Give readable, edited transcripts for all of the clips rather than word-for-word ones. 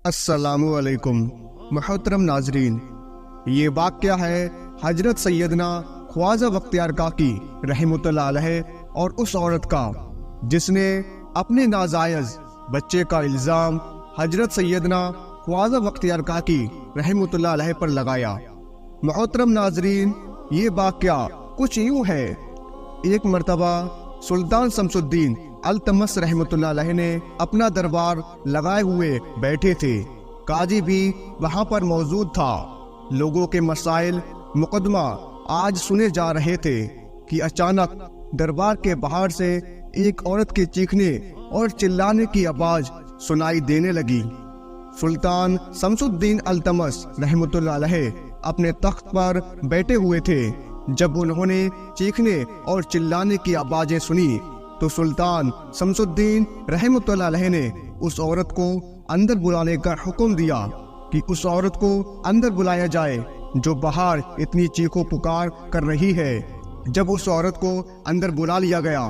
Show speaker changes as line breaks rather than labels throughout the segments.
السلام علیکم محترم ناظرین، یہ واقعہ ہے حضرت سیدنا خواجہ بختیار کاکی رحمۃ اللہ علیہ اور اس عورت کا جس نے اپنے ناجائز بچے کا الزام حضرت سیدنا خواجہ بختیار کاکی رحمۃ اللہ علیہ پر لگایا۔ محترم ناظرین، یہ واقعہ کچھ یوں ہے۔ ایک مرتبہ سلطان شمس الدین التمش رحمۃ اللہ علیہ نے اپنا دربار لگائے ہوئے بیٹھے تھے۔ قاضی بھی وہاں پر موجود تھا۔ لوگوں کے مسائل مقدمہ آج سنے جا رہے تھے کہ اچانک دربار کے باہر سے ایک عورت کے چیخنے اور چلانے کی آواز سنائی دینے لگی۔ سلطان شمس الدین التمش رحمۃ اللہ علیہ اپنے تخت پر بیٹھے ہوئے تھے۔ جب انہوں نے چیخنے اور چلانے کی آوازیں سنی تو سلطان شمس الدین رحمۃ اللہ علیہ نے اس عورت کو اندر بلانے کا حکم دیا کہ اس عورت کو اندر بلایا جائے جو باہر اتنی چیخو پکار کر رہی ہے۔ جب اس عورت کو اندر بلا لیا گیا،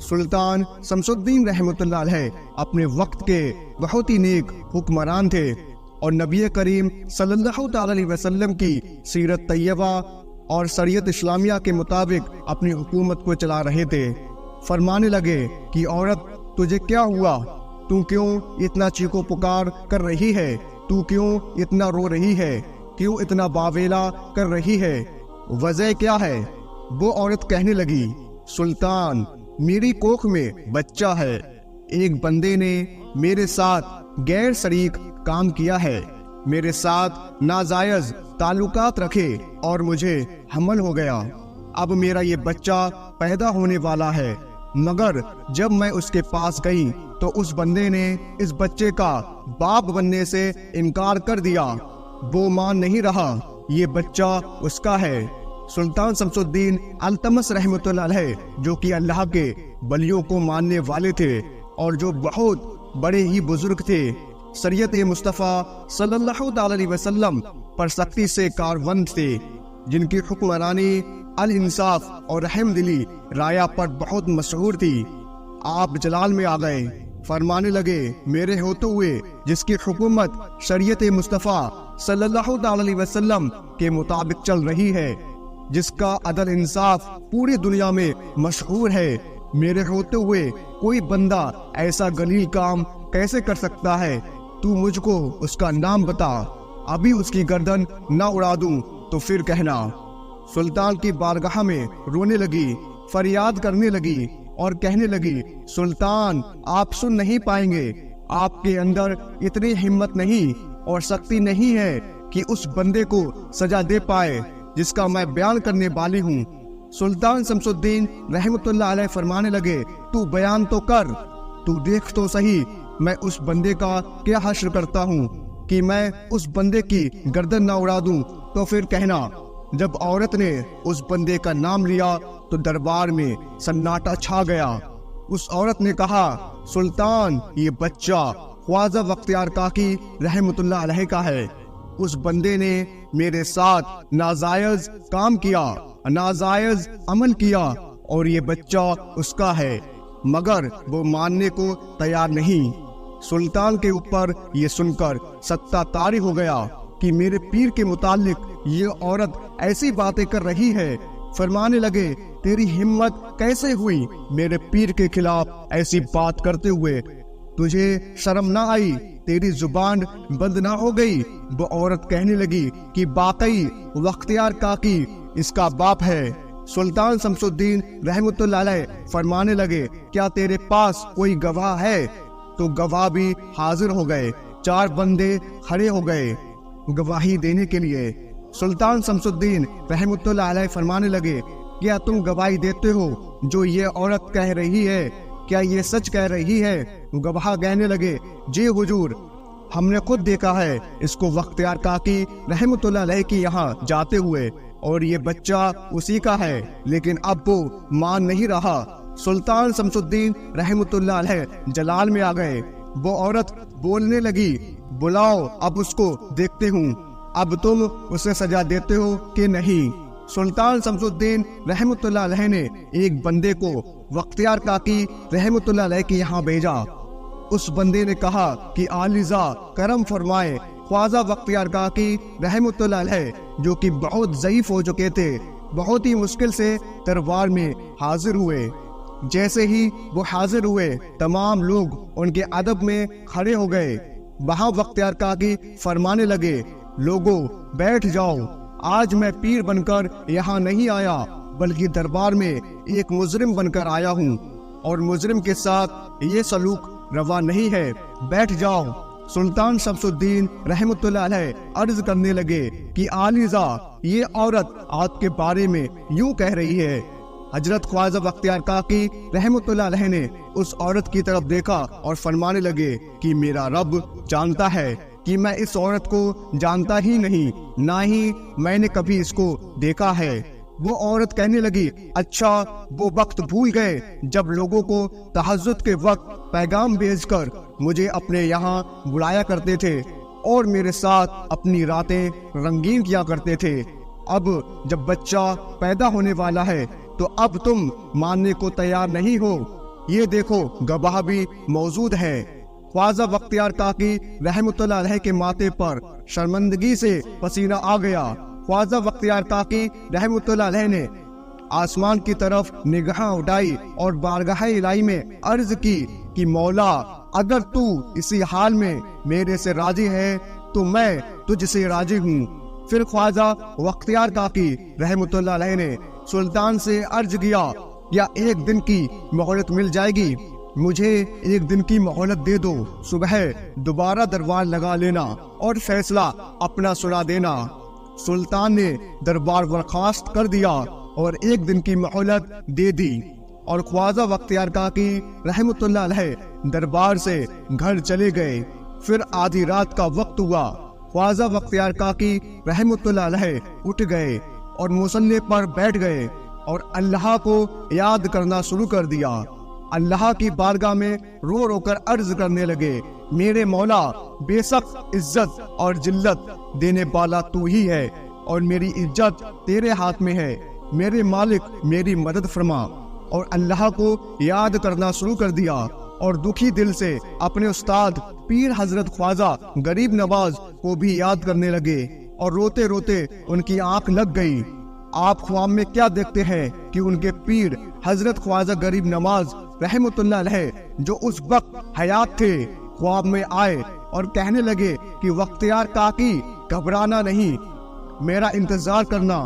سلطان شمس الدین رحمۃ اللہ علیہ اپنے وقت کے بہت ہی نیک حکمران تھے اور نبی کریم صلی اللہ تعالی علیہ وسلم کی سیرت طیبہ اور شریعت اسلامیہ کے مطابق اپنی حکومت کو چلا رہے تھے۔ فرمانے لگے کہ عورت، تجھے کیا ہوا؟ تو کیوں اتنا چیخو پکار کر رہی ہے؟ تو کیوں اتنا رو رہی ہے؟ کیوں اتنا باویلا کر رہی ہے؟ وجہ کیا ہے؟ وہ عورت کہنے لگی، سلطان، میری کوکھ میں بچہ ہے۔ ایک بندے نے میرے ساتھ غیر شریک کام کیا ہے، میرے ساتھ ناجائز تعلقات رکھے اور مجھے حمل ہو گیا۔ اب میرا یہ بچہ پیدا ہونے والا ہے، مگر جب میں اس کے پاس گئی تو اس بندے نے اس بچے کا باپ بننے سے انکار کر دیا۔ وہ مان نہیں رہا، یہ بچہ اس کا ہے۔ سلطان شمس الدین التمش رحمۃ اللہ علیہ، جو کہ اللہ کے ولیوں کو ماننے والے تھے اور جو بہت بڑے ہی بزرگ تھے، شریعت مصطفیٰ صلی اللہ تعالی علیہ وسلم پر سختی سے کاربند تھے، جن کی حکمرانی الانصاف اور رحم دلی رایا پر بہت مشہور تھی، آپ جلال میں آ گئے۔ فرمانے لگے، میرے ہوتے ہوئے جس کی حکومت شریعت مصطفیٰ صلی اللہ تعالی علیہ وسلم کے مطابق چل رہی ہے، جس کا عدل انصاف پوری دنیا میں مشہور ہے، میرے ہوتے ہوئے کوئی بندہ ایسا غلیظ کام کیسے کر سکتا ہے؟ تو مجھ کو اس کا نام بتا، ابھی اس کی گردن نہ اڑا دوں تو پھر کہنا۔ سلطان کی بارگاہ میں رونے لگی، فریاد کرنے لگی اور کہنے لگی، سلطان، آپ سن نہیں پائیں گے، آپ کے اندر اتنی ہمت نہیں اور سختی نہیں ہے کہ اس بندے کو سزا دے پائے جس کا میں بیان کرنے والی ہوں۔ سلطان شمس الدین رحمۃ اللہ علیہ فرمانے لگے، تو بیان تو کر، تو دیکھ تو صحیح میں اس بندے کا کیا حشر کرتا ہوں کہ میں اس بندے کی گردن نہ اڑا دوں تو پھر کہنا۔ جب عورت نے اس بندے کا نام لیا تو دربار میں سناٹا چھا گیا۔ اس عورت نے کہا، سلطان، یہ بچہ خواجہ بختیار کاکی رحمۃ اللہ علیہ کا ہے۔ اس بندے نے میرے ساتھ ناجائز کام کیا، ناجائز عمل کیا اور یہ بچہ اس کا ہے، مگر وہ ماننے کو تیار نہیں۔ سلطان کے اوپر یہ سن کر ستہ طاری ہو گیا کہ میرے پیر کے متعلق یہ عورت ایسی باتیں کر رہی ہے۔ فرمانے لگے، تیری ہمت کیسے ہوئی میرے پیر کے خلاف ایسی بات کرتے ہوئے؟ تجھے شرم نہ آئی؟ تیری زبان بند نہ ہو گئی؟ وہ عورت کہنے لگی کہ واقعی بختیار کاکی اس کا باپ ہے۔ سلطان شمس الدین رحمۃ اللہ علیہ فرمانے لگے، کیا تیرے پاس کوئی گواہ ہے؟ تو گواہ بھی حاضر ہو گئے، 4 بندے کھڑے ہو گئے گواہی دینے کے لیے۔ سلطان شمس الدین رحمۃ اللہ علیہ فرمانے لگے، کیا تم گواہی دیتے ہو جو یہ عورت کہہ رہی ہے؟ کیا یہ سچ کہہ رہی ہے؟ گواہ کہنے لگے، جی حضور، ہم نے خود دیکھا ہے اس کو بختیار کاکی رحمۃ اللہ علیہ کے یہاں جاتے ہوئے، اور یہ بچہ اسی کا ہے، لیکن اب وہ مان نہیں رہا۔ سلطان شمس الدین رحمۃ اللہ علیہ جلال میں آ گئے۔ وہ عورت بولنے لگی، بلاؤ، اب اس کو دیکھتے ہوں، اب تم اسے سزا دیتے ہو کہ نہیں؟ سلطان شمس الدین رحمۃ اللہ علیہ نے ایک بندے کو بختیار کاکی رحمۃ اللہ علیہ کے یہاں بھیجا۔ اس بندے نے کہا کہ آلیزا کرم فرمائے۔ خواجہ بختیار کاکی رحمۃ اللہ علیہ جو کہ بہت ضعیف ہو چکے تھے، بہت ہی مشکل سے دربار میں حاضر ہوئے۔ جیسے ہی وہ حاضر ہوئے تمام لوگ ان کے ادب میں کھڑے ہو گئے۔ وہاں بختیار کاکی فرمانے لگے، لوگوں بیٹھ جاؤ، آج میں پیر بن کر یہاں نہیں آیا بلکہ دربار میں ایک مجرم بن کر آیا ہوں، اور مجرم کے ساتھ یہ سلوک روا نہیں ہے، بیٹھ جاؤ۔ سلطان شمس الدین رحمۃ اللہ علیہ عرض کرنے لگے کہ آلیزا یہ عورت آپ کے بارے میں یوں کہہ رہی ہے۔ حضرت خواجہ بختیار کاکی رحمۃ اللہ علیہ نے اس عورت کی طرف دیکھا اور فرمانے لگے کہ میرا رب جانتا ہے کہ میں اس عورت کو جانتا ہی نہیں، نہ ہی میں نے کبھی اس کو دیکھا ہے۔ وہ عورت کہنے لگی، اچھا وہ وقت بھول گئے جب لوگوں کو تہجد کے وقت پیغام بھیج کر مجھے اپنے یہاں بلایا کرتے تھے اور میرے ساتھ اپنی راتیں رنگین کیا کرتے تھے۔ اب جب بچہ پیدا ہونے والا ہے تو اب تم ماننے کو تیار نہیں ہو۔ یہ دیکھو گواہ بھی موجود ہے۔ خواجہ بختیار کاکی رحمۃ اللہ علیہ کے ماتھے پر شرمندگی سے پسینہ آ گیا۔ خواجہ بختیار کاکی رحمۃ اللہ علیہ نے آسمان کی طرف نگاہ اٹھائی اور بارگاہ الہی میں عرض کی کہ مولا اگر تو اسی حال میں میرے سے راضی ہے تو میں تجھ سے راضی ہوں۔ پھر خواجہ بختیار کاکی رحمۃ اللہ علیہ نے سلطان سے عرض کیا، یا ایک دن کی مہلت مل جائے گی؟ مجھے ایک دن کی مہلت دے دو، صبح دوبارہ دربار لگا لینا اور فیصلہ اپنا سنا دینا۔ سلطان نے دربار برخاست کر دیا اور ایک دن کی مہلت دے دی، اور خواجہ بختیار کاکی رحمۃ اللہ علیہ دربار سے گھر چلے گئے۔ پھر آدھی رات کا وقت ہوا، خواجہ بختیار کاکی رحمۃ اللہ علیہ اٹھ گئے اور مصلی پر بیٹھ گئے اور اللہ کو یاد کرنا شروع کر دیا۔ اللہ کی بارگاہ میں رو رو کر عرض کرنے لگے، میرے مولا بے شک عزت اور ذلت دینے والا تو ہی ہے، اور میری عزت تیرے ہاتھ میں ہے، میرے مالک میری مدد فرما۔ اور اللہ کو یاد کرنا شروع کر دیا اور دکھی دل سے اپنے استاد پیر حضرت خواجہ غریب نواز کو بھی یاد کرنے لگے، اور روتے روتے ان کی آنکھ لگ گئی۔ آپ خواب میں کیا دیکھتے ہیں کہ ان کے پیر حضرت خواجہ غریب نواز رحمۃ اللہ علیہ جو اس وقت حیات تھے خواب میں آئے اور کہنے لگے کہ بختیار کاکی گھبرانا نہیں، میرا انتظار کرنا،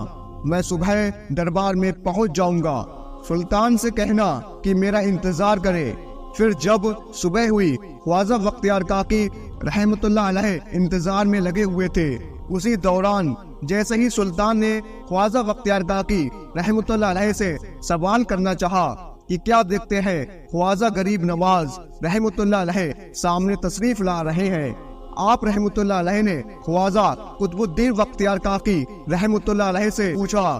میں صبح دربار میں پہنچ جاؤں گا۔ سلطان سے کہنا کہ میرا انتظار کرے۔ پھر جب صبح ہوئی، خواجہ بختیار کاکی رحمۃ اللہ علیہ انتظار میں لگے ہوئے تھے۔ اسی دوران جیسے ہی سلطان نے خواجہ بختیار کاکی رحمۃ اللہ علیہ سے سوال کرنا چاہا کہ کیا دیکھتے ہیں، خواجہ غریب نواز رحمۃ اللہ علیہ سامنے تشریف لا رہے ہیں۔ آپ رحمۃ اللہ علیہ نے خواجہ قطب الدین بختیار کاکی رحمۃ اللہ علیہ سے پوچھا۔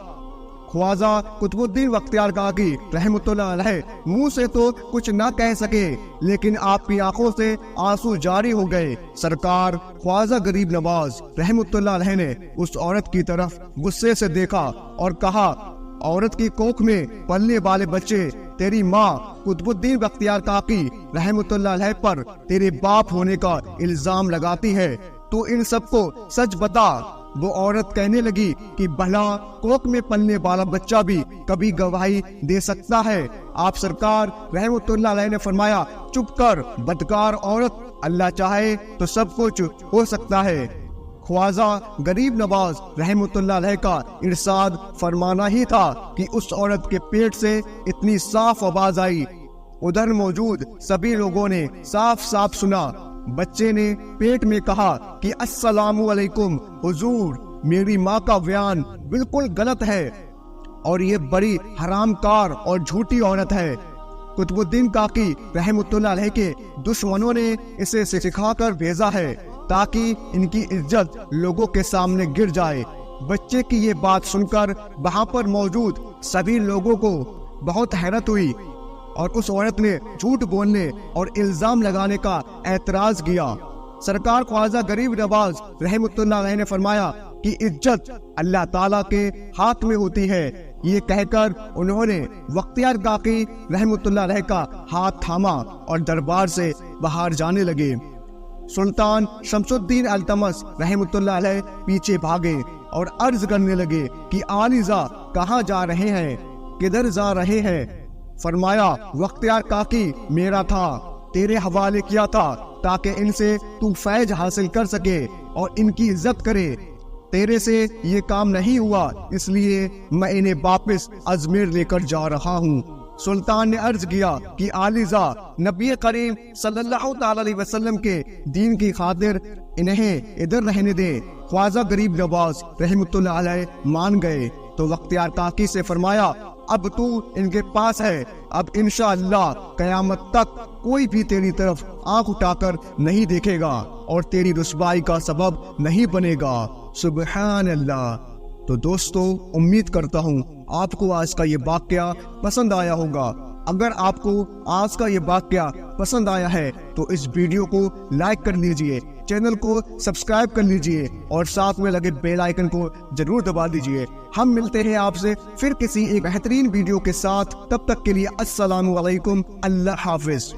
خواجہ قطب الدین بختیار کاکی رحمۃ اللہ علیہ منہ سے تو کچھ نہ کہہ سکے، لیکن آپ کی آنکھوں سے آنسو جاری ہو گئے۔ سرکار خواجہ غریب نواز رحمۃ اللہ علیہ نے اس عورت کی طرف غصے سے دیکھا اور کہا، عورت کی کوکھ میں پلنے والے بچے تیری ماں قطب الدین بختیار کاکی رحمۃ اللہ علیہ پر تیرے باپ ہونے کا الزام لگاتی ہے، تو ان سب کو سچ بتا۔ وہ عورت کہنے لگی کہ بھلا کوکھ میں پلنے والا بچہ بھی کبھی گواہی دے سکتا ہے؟ آپ سرکار رحمۃ اللہ علیہ نے فرمایا، چپ کر بدکار عورت، اللہ چاہے تو سب کچھ ہو سکتا ہے۔ خواجہ غریب نواز رحمۃ اللہ علیہ کا ارشاد فرمانا ہی تھا کہ اس عورت کے پیٹ سے اتنی صاف آواز آئی۔ ادھر موجود سبھی لوگوں نے صاف صاف سنا۔ بچے نے پیٹ میں کہا کہ السلام علیکم حضور، میری ماں کا بیان بالکل غلط ہے اور یہ بڑی حرام کار اور جھوٹی عورت ہے۔ قطب الدین کاکی رحمۃ اللہ علیہ کے دشمنوں نے اسے سکھا کر بھیجا ہے تاکہ ان کی عزت لوگوں کے سامنے گر جائے۔ بچے کی یہ بات سن کر وہاں پر موجود سبھی لوگوں کو بہت حیرت ہوئی، اور اس عورت نے جھوٹ بولنے اور الزام لگانے کا اعتراض کیا۔ سرکار خواجہ غریب نواز رحمۃ اللہ علیہ نے فرمایا کہ عزت اللہ تعالیٰ کے ہاتھ میں ہوتی ہے، یہ کہہ کر انہوں نے بختیار کاکی رحمۃ اللہ علیہ کا ہاتھ تھاما اور دربار سے باہر جانے لگے۔ سلطان شمس الدین التمش رحمۃ اللہ علیہ پیچھے بھاگے اور عرض کرنے لگے کہ عالیزا کہاں جا رہے ہیں، کدھر جا رہے ہیں؟ فرمایا بختیار کاکی میرا تھا، تیرے حوالے کیا تھا تاکہ ان سے تو فیض حاصل کر سکے اور ان کی عزت کرے۔ تیرے سے یہ کام نہیں ہوا، اس لیے میں انہیں واپس اجمیر لے کر جا رہا ہوں۔ سلطان نے عرض کیا کہ عالیزا نبی کریم صلی اللہ تعالی علیہ وسلم کے دین کی خاطر انہیں ادھر رہنے دے۔ خواجہ غریب نواز رحمۃ اللہ علیہ مان گئے تو بختیار کاکی سے فرمایا اب تو ان کے پاس ہے، اب انشاءاللہ قیامت تک کوئی بھی تیری طرف آنکھ اٹھا کر نہیں دیکھے گا اور تیری رسوائی کا سبب نہیں بنے گا۔ سبحان اللہ۔ تو دوستو، امید کرتا ہوں آپ کو آج کا یہ واقعہ پسند آیا ہوگا۔ اگر آپ کو آج کا یہ واقعہ پسند آیا ہے تو اس ویڈیو کو لائک کر لیجئے، چینل کو سبسکرائب کر لیجئے اور ساتھ میں لگے بیل آئیکن کو ضرور دبا دیجئے۔ ہم ملتے ہیں آپ سے پھر کسی ایک بہترین ویڈیو کے ساتھ، تب تک کے لیے السلام علیکم، اللہ حافظ۔